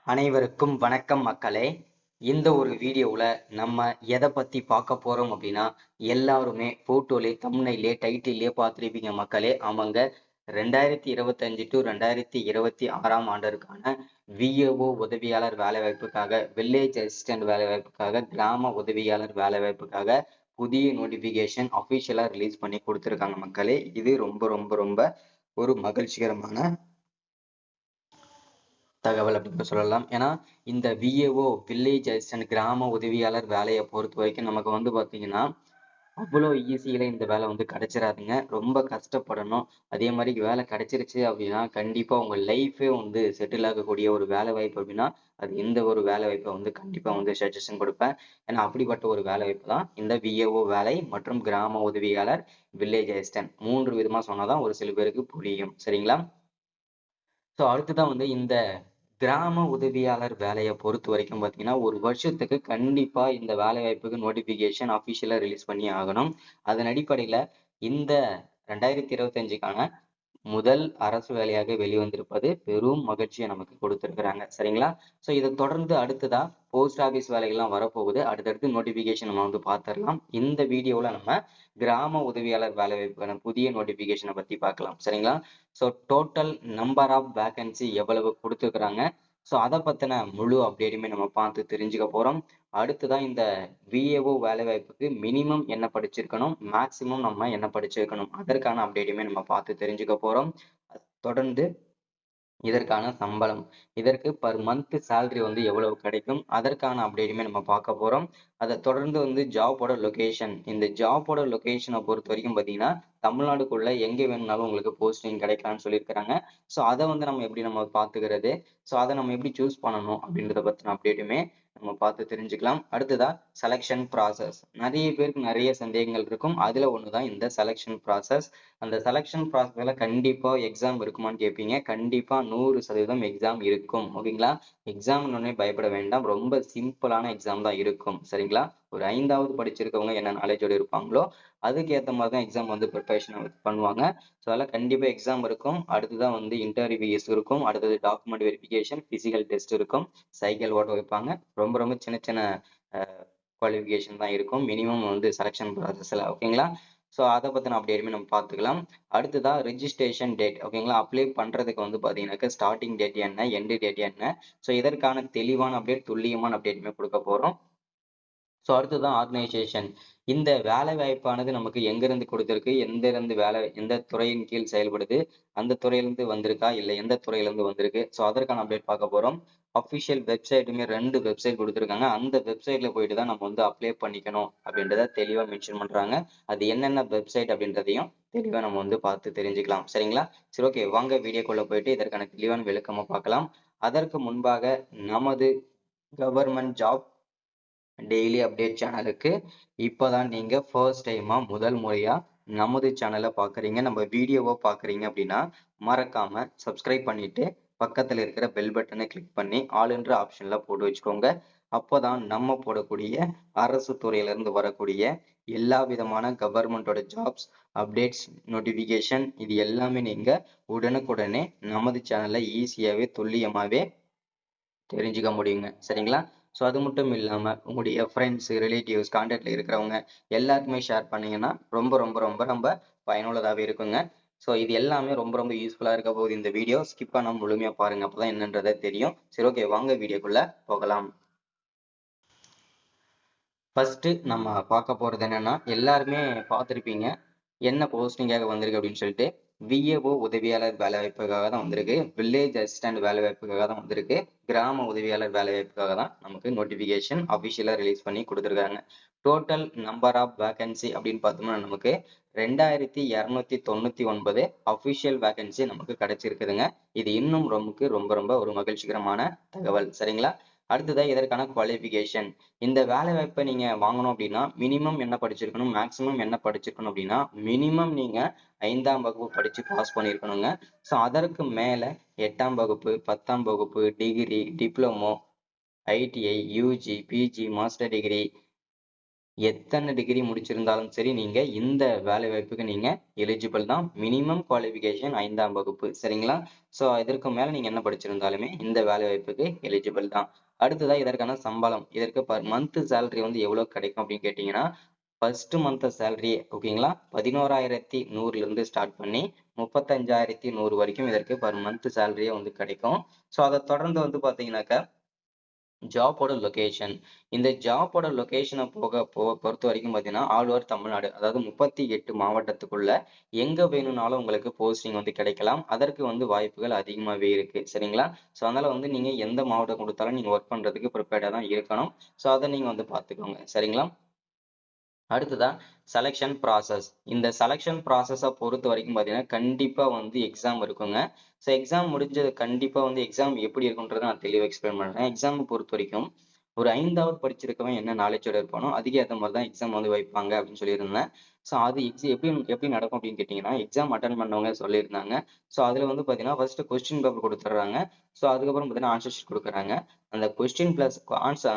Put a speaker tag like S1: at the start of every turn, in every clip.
S1: அனைவருக்கும் வணக்கம் மக்களே. இந்த ஒரு வீடியோவில் நம்ம எதை பற்றி பார்க்க போகிறோம் அப்படின்னா, எல்லாருமே ஃபோட்டோலே தம்ப்நெயிலே டைட்டிலே பார்த்துருப்பீங்க மக்களே. ஆமாங்க, 2025 டு 2026 ஆண்டிற்கான விஏஓ உதவியாளர் வேலைவாய்ப்புக்காக, வில்லேஜ் அசிஸ்டன்ட் வேலைவாய்ப்புக்காக, கிராம உதவியாளர் வேலைவாய்ப்புக்காக புதிய நோட்டிஃபிகேஷன் அஃபிஷியலாக ரிலீஸ் பண்ணி கொடுத்துருக்காங்க மக்களே. இது ரொம்ப ரொம்ப ரொம்ப ஒரு மகிழ்ச்சிகரமான தகவல் அப்படின்னு சொல்லலாம். ஏன்னா இந்த விஏஓ வில்லேஜ் அசிஸ்டன்ட் கிராம உதவியாளர் வேலையை பொறுத்த வரைக்கும் நமக்கு வந்து பார்த்தீங்கன்னா அவ்வளோ ஈஸியில இந்த வேலை வந்து கிடைச்சிடாதுங்க. ரொம்ப கஷ்டப்படணும். அதே மாதிரி வேலை கிடைச்சிருச்சு அப்படின்னா கண்டிப்பா உங்க லைஃபே வந்து செட்டில் ஆகக்கூடிய ஒரு வேலை வாய்ப்பு அப்படின்னா அது இந்த ஒரு வேலை வாய்ப்பை வந்து கண்டிப்பா வந்து சஜஷன் கொடுப்பேன். ஏன்னா அப்படிப்பட்ட ஒரு வேலை வாய்ப்பு தான் இந்த விஏஓ வேலை மற்றும் கிராம உதவியாளர் வில்லேஜ் அசிஸ்டன்ட். 3 விதமா சொன்னாதான் ஒரு சில பேருக்கு புரியும். சரிங்களா? ஸோ அடுத்துதான் வந்து இந்த கிராம உதவியாளர் வேலையை பொறுத்த வரைக்கும் பார்த்தீங்கன்னா ஒரு வருஷத்துக்கு கண்டிப்பா இந்த வேலை வாய்ப்புக்கு நோட்டிபிகேஷன் அஃபிஷியலா ரிலீஸ் பண்ணி ஆகணும். அதன் அடிப்படையில இந்த 2025க்கான முதல் அரசு வேலையாக வெளிவந்திருப்பது பெரும் மகிழ்ச்சியை நமக்கு கொடுத்திருக்கிறாங்க. சரிங்களா? ஸோ இதை தொடர்ந்து அடுத்ததா போஸ்ட் ஆஃபீஸ் வேலைகள்லாம் வரப்போகுது. அடுத்தடுத்து நோட்டிபிகேஷன் நம்ம வந்து பார்த்துடலாம். இந்த வீடியோவில் நம்ம கிராம உதவியாளர் வேலை வாய்ப்புக்கான புதிய நோட்டிபிகேஷனை பத்தி பார்க்கலாம். சரிங்களா? So total number of vacancy எவ்வளவு கொடுத்துருக்குறாங்க, ஸோ அதை பத்தின முழு அப்டேட்டுமே நம்ம பார்த்து தெரிஞ்சுக்க போறோம். அடுத்துதான் இந்த விஏஓ வேலைவாய்ப்புக்கு மினிமம் என்ன படிச்சிருக்கணும், மேக்சிமம் நம்ம என்ன படிச்சிருக்கணும், அதற்கான அப்டேட்டுமே நம்ம பார்த்து தெரிஞ்சுக்க போறோம். தொடர்ந்து இதற்கான சம்பளம், இதற்கு பர் மந்த் சேலரி வந்து எவ்வளவு கிடைக்கும், அதற்கான அப்டேட்டுமே நம்ம பார்க்க போறோம். அதை தொடர்ந்து வந்து ஜாபோட லொகேஷன், இந்த ஜாபோட லொகேஷனை பொறுத்த வரைக்கும் பார்த்தீங்கன்னா தமிழ்நாடுக்குள்ள எங்க வேணும்னாலும் உங்களுக்கு போஸ்டிங் கிடைக்கலாம்னு சொல்லியிருக்கிறாங்க. ஸோ அதை வந்து நம்ம எப்படி நம்ம பார்த்துக்கிறது, ஸோ அதை நம்ம எப்படி சூஸ் பண்ணணும் அப்படின்றத பத்தின அப்டேட்டுமே நம்ம பார்த்து தெரிஞ்சுக்கலாம். அடுத்ததா செலெக்ஷன் ப்ராசஸ். நிறைய பேருக்கு நிறைய சந்தேகங்கள் இருக்கும். அதுல ஒண்ணுதான் இந்த செலெக்ஷன் ப்ராசஸ். அந்த செலெக்ஷன் ப்ராசஸ்ல கண்டிப்பா எக்ஸாம் இருக்குமான்னு கேட்பீங்க. கண்டிப்பா 100% எக்ஸாம் இருக்கும். ஓகேங்களா? எக்ஸாம் உடனே பயப்பட வேண்டாம். ரொம்ப சிம்பிளான எக்ஸாம் தான் இருக்கும். சரிங்களா? ஒரு 5வது படிச்சிருக்கவங்க என்ன நாலேஜோட இருப்பாங்களோ அதுக்கு ஏத்த மாதிரி தான் எக்ஸாம் வந்து ப்ரிப்பரேஷன் பண்ணுவாங்க. ஸோ அதெல்லாம் கண்டிப்பா எக்ஸாம் இருக்கும். அடுத்ததான் வந்து இன்டர்வியூஸ் இருக்கும். அடுத்தது டாக்குமெண்ட் வெரிஃபிகேஷன், பிசிக்கல் டெஸ்ட் இருக்கும், சைக்கிள் ஓட்ட வைப்பாங்க. ரொம்ப ரொம்ப சின்ன சின்ன குவாலிஃபிகேஷன் தான் இருக்கும் மினிமம் வந்து செலெக்ஷன் ப்ராசஸ்ல. ஓகேங்களா? ஸோ அதை பத்தின அப்டேட்டுமே நம்ம பார்த்துக்கலாம். அடுத்ததா ரெஜிஸ்ட்ரேஷன் டேட். ஓகேங்களா? அப்ளை பண்றதுக்கு வந்து பாத்தீங்கன்னாக்க ஸ்டார்டிங் டேட் என்ன, எண்டு டேட் என்ன, ஸோ இதற்கான தெளிவான அப்டேட், துல்லியமான அப்டேட்டுமே கொடுக்க போறோம். ஸோ அடுத்ததான் ஆர்கனைசேஷன். இந்த வேலை வாய்ப்பானது நமக்கு எங்கிருந்து கொடுத்திருக்கு, எந்த துறையின் கீழ் செயல்படுது, அந்த துறையிலிருந்து வந்திருக்கா, இல்லை எந்த துறையிலிருந்து வந்திருக்கு, ஸோ அதற்கான அப்டேட் பார்க்க போறோம். அஃபிஷியல் வெப்சைட்டுமே 2 வெப்சைட் கொடுத்துருக்காங்க. அந்த வெப்சைட்ல போயிட்டு தான் நம்ம வந்து அப்ளை பண்ணிக்கணும் அப்படின்றத தெளிவா மென்ஷன் பண்றாங்க. அது என்னென்ன வெப்சைட் அப்படின்றதையும் தெளிவா நம்ம வந்து பார்த்து தெரிஞ்சுக்கலாம். சரிங்களா? சரி, ஓகே, வாங்க வீடியோக்குள்ள போயிட்டு இதற்கான தெளிவான விளக்கமா பார்க்கலாம். அதற்கு முன்பாக நமது கவர்மெண்ட் ஜாப் டெய்லி அப்டேட் சேனலுக்கு இப்பதான் நீங்க ஃபர்ஸ்ட் டைமா முதல் முறையா நமது சேனலை பாக்குறீங்க, நம்ம வீடியோவை பாக்குறீங்க அப்படின்னா மறக்காம சப்ஸ்கிரைப் பண்ணிட்டு பக்கத்துல இருக்கிற பெல் பட்டனை கிளிக் பண்ணி ஆல் என்ற ஆப்ஷன்ல போட்டு வச்சுக்கோங்க. அப்போதான் நம்ம போடக்கூடிய அரசு துறையில இருந்து வரக்கூடிய எல்லா விதமான கவர்மெண்டோட ஜாப்ஸ் அப்டேட்ஸ், நோட்டிபிகேஷன் இது எல்லாமே நீங்க உடனுக்குடனே நமது சேனல்ல ஈஸியாவே துல்லியமாவே தெரிஞ்சுக்க முடியுங்க. சரிங்களா? ஸோ அது மட்டும் இல்லாம உங்களுடைய ஃப்ரெண்ட்ஸ், ரிலேட்டிவ்ஸ், கான்டாக்ட்ல இருக்கிறவங்க எல்லாருக்குமே ஷேர் பண்ணீங்கன்னா ரொம்ப ரொம்ப ரொம்ப ரொம்ப பயனுள்ளதாவே இருக்குங்க. ஸோ இது எல்லாமே ரொம்ப ரொம்ப யூஸ்ஃபுல்லா இருக்க போகுது. இந்த வீடியோ ஸ்கிப் பண்ணாம முழுமையா பாருங்க. அப்பதான் என்னன்றதை தெரியும். சரி, ஓகே, வாங்க வீடியோக்குள்ள போகலாம். ஃபர்ஸ்ட் நம்ம பார்க்க போறது என்னன்னா, எல்லாருமே பார்த்திருப்பீங்க என்ன போஸ்டிங்காக வந்திருக்கு அப்படின்னு சொல்லிட்டு. விஏஓ உதவியாளர் வேலைவாய்ப்புக்காக தான் வந்திருக்கு. வில்லேஜ் அசிஸ்டன்ட் வேலைவாய்ப்புக்காக தான் வந்திருக்கு. கிராம உதவியாளர் வேலைவாய்ப்புக்காக தான் நமக்கு நோட்டிபிகேஷன் அபிஷியலா ரிலீஸ் பண்ணி கொடுத்துருக்காங்க. டோட்டல் நம்பர் ஆஃப் வேகன்சி அப்படின்னு பார்த்தோம்னா நமக்கு 2299 அபிஷியல் வேகன்சி நமக்கு கிடைச்சிருக்குதுங்க. இது இன்னும் ரொம்ப ரொம்ப ஒரு மகிழ்ச்சிகரமான தகவல். சரிங்களா? அடுத்ததா இதற்கான குவாலிஃபிகேஷன். இந்த வேலை வாய்ப்பை நீங்க வாங்கணும் அப்படின்னா மினிமம் என்ன படிச்சிருக்கணும், மேக்சிமம் என்ன படிச்சிருக்கணும் அப்படின்னா மினிமம் நீங்க 5ஆம் வகுப்பு படிச்சு பாஸ் பண்ணியிருக்கணுங்க. ஸோ அதற்கு மேல 8ஆம் வகுப்பு, 10ஆம் வகுப்பு, degree, diploma, ITI, UG, PG, master degree, எத்தனை டிகிரி முடிச்சிருந்தாலும் சரி நீங்க இந்த வேலை வாய்ப்புக்கு நீங்க எலிஜிபிள் தான். மினிமம் குவாலிஃபிகேஷன் 5ஆம் வகுப்பு. சரிங்களா? ஸோ இதற்கு மேல நீங்க என்ன படிச்சிருந்தாலுமே இந்த வேலை வாய்ப்புக்கு எலிஜிபிள் தான். அடுத்ததா இதற்கான சம்பளம். இதற்கு பர் மந்த் சேலரி வந்து எவ்வளவு கிடைக்கும் அப்படின்னு கேட்டீங்கன்னா, ஃபர்ஸ்ட் மந்த் சேலரி ஓகேங்களா? 11,100ல இருந்து ஸ்டார்ட் பண்ணி 35,100 வரைக்கும் இதற்கு பர் மந்த் சேலரியே வந்து கிடைக்கும். ஸோ அத தொடர்ந்து வந்து பார்த்தீங்கன்னாக்கா ஜாப்போட லொகேஷன். இந்த ஜாப்போட லொகேஷன பொறுத்த வரைக்கும் பார்த்தீங்கன்னா, ஆல் ஓவர் தமிழ்நாடு. அதாவது 38 மாவட்டத்துக்குள்ள எங்க வேணும்னாலும் உங்களுக்கு போஸ்டிங் வந்து கிடைக்கலாம். அதற்கு வந்து வாய்ப்புகள் அதிகமாவே இருக்கு. சரிங்களா? ஸோ அதனால வந்து நீங்க எந்த மாவட்டம் குடுத்தாலும் நீங்க வொர்க் பண்றதுக்கு ப்ரிப்பேர்டா தான் இருக்கணும். ஸோ அத நீங்க வந்து பார்த்துக்கோங்க. சரிங்களா? அடுத்ததா செலக்ஷன் ப்ராசஸ். இந்த செலக்ஷன் ப்ராசஸ பொறுத்தவரைக்கும் பார்த்தீங்கன்னா, கண்டிப்பா வந்து எக்ஸாம் இருக்குங்க. ஸோ எக்ஸாம் முடிஞ்சது கண்டிப்பா வந்து எக்ஸாம் எப்படி இருக்குன்றத நான் தெளிவா எக்ஸ்பிளைன் பண்றேன். எக்ஸாம் பொறுத்தவரைக்கும் ஒரு 5வது படிச்சிருக்கவன் என்ன நாலேட்ஜோட இருப்பானோ, அதுக்கு ஏத்த மாரி தான் எக்ஸாம் வந்து வைப்பாங்க அப்படின்னு சொல்லியிருந்தேன். ஸோ அது எப்படி எப்படி நடக்கும் அப்படின்னு கேட்டீங்கன்னா, எக்ஸாம் அட்டெண்ட் பண்ணவங்க சொல்லியிருந்தாங்க. ஸோ அதுல வந்து பார்த்தீங்கன்னா, ஃபர்ஸ்ட் கொஸ்டின் பேப்பர் குடுத்துடுறாங்க. ஸோ அதுக்கப்புறம் பார்த்தீங்கன்னா, ஆன்சர் ஷீட் குடுக்குறாங்க. அந்த கொஸ்டின் பிளஸ்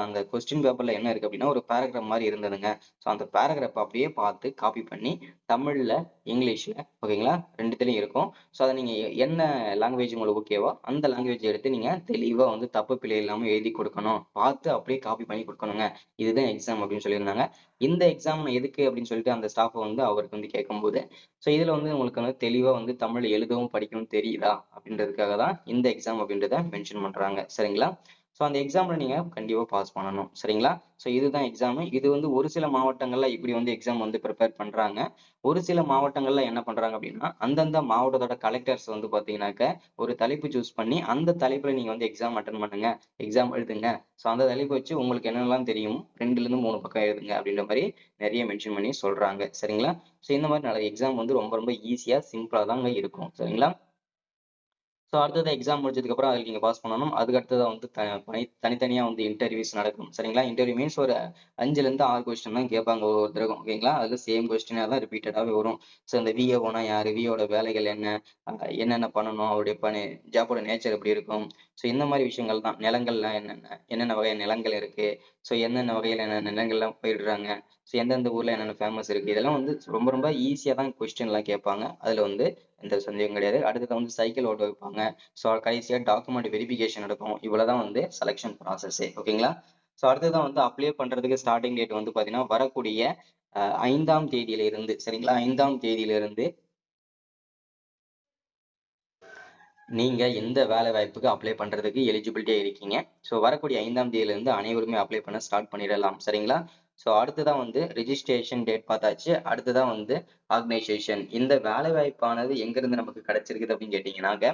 S1: அந்த கொஸ்டின் பேப்பர்ல என்ன இருக்கு அப்படின்னா, ஒரு பேராகிராஃப் மாரி இருந்ததுங்க. ஸோ அந்த பேராகிராஃப் அப்படியே பார்த்து காப்பி பண்ணி தமிழ்ல, இங்கிலீஷ்ல ஓகேங்களா? 2த்துலயும் இருக்கும். ஸோ அத நீங்க என்ன லாங்குவேஜ் உங்களுக்கு ஓகேவோ, அந்த லாங்குவேஜ் எடுத்து நீங்க தெளிவா வந்து தப்பு பிழை இல்லாம எழுதி குடுக்கணும். பார்த்து அப்படியே காப்பி பண்ணி குடுக்கணுங்க. இதுதான் எக்ஸாம் அப்படின்னு சொல்லியிருந்தாங்க. இந்த எக்ஸாம் எதுக்கு அப்படின்னு சொல்லிட்டு அந்த ஸ்டாஃப் வந்து அவருக்கு வந்து கேட்கும்போது, ஸோ இதுல வந்து உங்களுக்கு வந்து தெளிவா வந்து தமிழ்ல எழுதவும், படிக்கவும் தெரியுதா? அப்படின்றதுக்காக தான் இந்த எக்ஸாம் அப்படின்றத மென்ஷன் பண்றாங்க. சரிங்களா? ஸோ அந்த எக்ஸாம்ல நீங்க கண்டிப்பா பாஸ் பண்ணணும். சரிங்களா? ஸோ இதுதான் எக்ஸாமு. இது வந்து ஒரு சில மாவட்டங்கள்ல இப்படி வந்து எக்ஸாம் வந்து பிரிப்பேர் பண்றாங்க. ஒரு சில மாவட்டங்கள்ல என்ன பண்றாங்க அப்படின்னா, அந்தந்த மாவட்டத்தோட கலெக்டர்ஸ் வந்து பார்த்தீங்கன்னாக்க, ஒரு தலைப்பு சூஸ் பண்ணி, அந்த தலைப்புல நீங்க வந்து எக்ஸாம் அட்டெண்ட் பண்ணுங்க. எக்ஸாம் எழுதுங்க. ஸோ அந்த தலைப்ப வச்சு உங்களுக்கு என்னென்னலாம் தெரியுமோ 2லிருந்து 3 பக்கம் எழுதுங்க அப்படின்ற மாரி நெறைய மென்ஷன் பண்ணி சொல்றாங்க. சரிங்களா? ஸோ இந்த மாரி நெறைய எக்ஸாம் வந்து ரொம்ப ரொம்ப ஈஸியா, சிம்பிளா தாங்க இருக்கும். சரிங்களா? ஸோ அடுத்தது எக்ஸாம் முடிச்சதுக்கப்புறம் அதுல நீங்க பாஸ் பண்ணணும். அதுக்கு அடுத்ததா வந்து தனித்தனியா வந்து இன்டர்வியூஸ் நடக்கும். சரிங்களா? இன்டர்வியூ மீன்ஸ் ஒரு 5லிருந்து 6 கொஸ்டின் தான் கேட்பாங்க ஒவ்வொருத்தருக்கும். ஓகேங்களா? அதுல சேம் கொஸ்டினா தான் ரிப்பீட்டடாவே வரும். ஸோ இந்த விஏஓன்னா யாரு? விஏஓட வேலைகள் என்ன? என்னென்ன பண்ணணும்? அவருடைய ஜாப்போட நேச்சர் எப்படி இருக்கும்? ஸோ இந்த மாரி விஷயங்கள் தான். நிலங்கள்லாம் என்னென்ன? என்னென்ன வகையான நிலங்கள் இருக்கு? ஸோ என்னென்ன வகையில என்னென்ன நிலங்கள்லாம் பயிரிடுறாங்க? ஸோ எந்தெந்த ஊர்ல என்னென்ன ஃபேமஸ் இருக்கு? இதெல்லாம் வந்து ரொம்ப ரொம்ப ஈஸியா தான் கொஸ்டின்லாம் கேட்பாங்க. அதுல வந்து எந்த சந்தேகம் கிடையாது. அடுத்தது வந்து சைக்கிள் ஓட்ட வைப்பாங்க. ஸோ கடைசியா டாக்குமெண்ட் வெரிஃபிகேஷன் நடக்கும். இவ்வளவுதான் வந்து செலக்ஷன் ப்ராசஸே. ஓகேங்களா? ஸோ அடுத்ததான் வந்து அப்ளை பண்றதுக்கு ஸ்டார்ட்டிங் டேட் வந்து பார்த்தீங்கன்னா, வரக்கூடிய 5ஆம் தேதியில இருந்து சரிங்களா? 5ஆம் தேதியிலிருந்து நீங்க எந்த வேலை வாய்ப்புக்கு அப்ளை பண்றதுக்கு எலிஜிபிலிட்டியா இருக்கீங்க. ஸோ வரக்கூடிய 5ஆம் தேதியிலிருந்து அனைவருமே அப்ளை பண்ண ஸ்டார்ட் பண்ணிடலாம். சரிங்களா? ஸோ அடுத்ததா வந்து ரிஜிஸ்ட்ரேஷன் டேட் பார்த்தாச்சு. அடுத்ததா வந்து ஆர்கனைசேஷன். இந்த வேலை வாய்ப்பானது எங்கிருந்து நமக்கு கிடைச்சிருக்குது அப்படின்னு கேட்டீங்கன்னாக்க,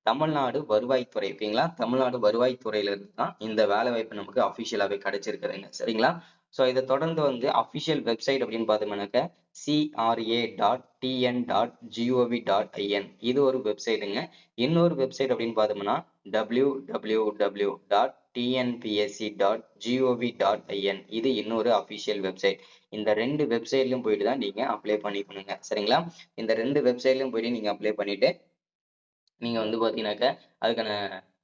S1: தமிழ்நாடு வருவாய்த்துறை ஓகேங்களா? தமிழ்நாடு வருவாய்த்துறையில இருந்து தான் இந்த வேலை வாய்ப்பு நமக்கு அஃபிஷியலாவே கிடைச்சிருக்குதுங்க. சரிங்களா? ஸோ இத தொடர்ந்து வந்து அஃபிஷியல் வெப்சைட் அப்படின்னு பார்த்தோம்னாக்க, CRA.TN.gov.in இது ஒரு வெப்சைட்டுங்க. இன்னொரு வெப்சைட் அப்படின்னு பார்த்தோம்னா www.tnpsc.gov.in இது இன்னொரு அபிஷியல் வெப்சைட். இந்த 2 வெப்சைட்லயும் போயிட்டு தான் நீங்க அப்ளை பண்ணிக்கணுங்க. சரிங்களா? இந்த 2 வெப்சைட்லயும் போயிட்டு நீங்க அப்ளை பண்ணிட்டு நீங்க வந்து பார்த்தீங்கன்னாக்க, அதுக்கான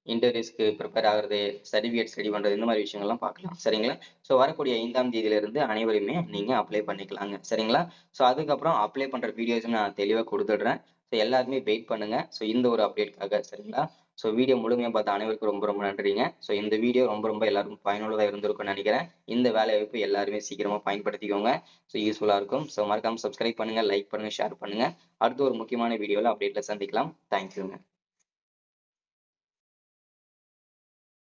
S1: இன்டர்வியூஸ்க்கு ப்ரிப்பேர் ஆகுறது, சர்டிஃபிகேட்ஸ் ரெடி பண்றது, இந்த மாரி விஷயங்கள்லாம் பார்க்கலாம். சரிங்களா? ஸோ வரக்கூடிய 5ஆம் தேதியிலிருந்து அனைவருமே நீங்க அப்ளை பண்ணிக்கலாங்க. சரிங்களா? ஸோ அதுக்கப்புறம் அப்ளை பண்ற வீடியோஸும் நான் தெளிவா குடுத்துடுறேன். ஸோ எல்லாருமே வெயிட் பண்ணுங்க. ஸோ இந்த ஒரு அப்டேட்காக சரிங்களா? ஸோ வீடியோ முழுமையா பார்த்த அனைவருக்கும் ரொம்ப ரொம்ப நன்றிங்க. ஸோ இந்த வீடியோ ரொம்ப ரொம்ப எல்லாருக்கும் பயனுள்ளதா இருந்திருக்கும்னு நெனைக்கிறேன். இந்த வேலைவாய்ப்பு எல்லாருமே சீக்கிரமா பயன்படுத்திக்கோங்க. ஸோ யூஸ்ஃபுல்லா இருக்கும். ஸோ மறக்காம சப்ஸ்கிரைப் பண்ணுங்க, லைக் பண்ணுங்க, ஷேர் பண்ணுங்க. அடுத்து ஒரு முக்கியமான வீடியோல அப்டேட்ல சந்திக்கலாம். தேங்க் யூங்க.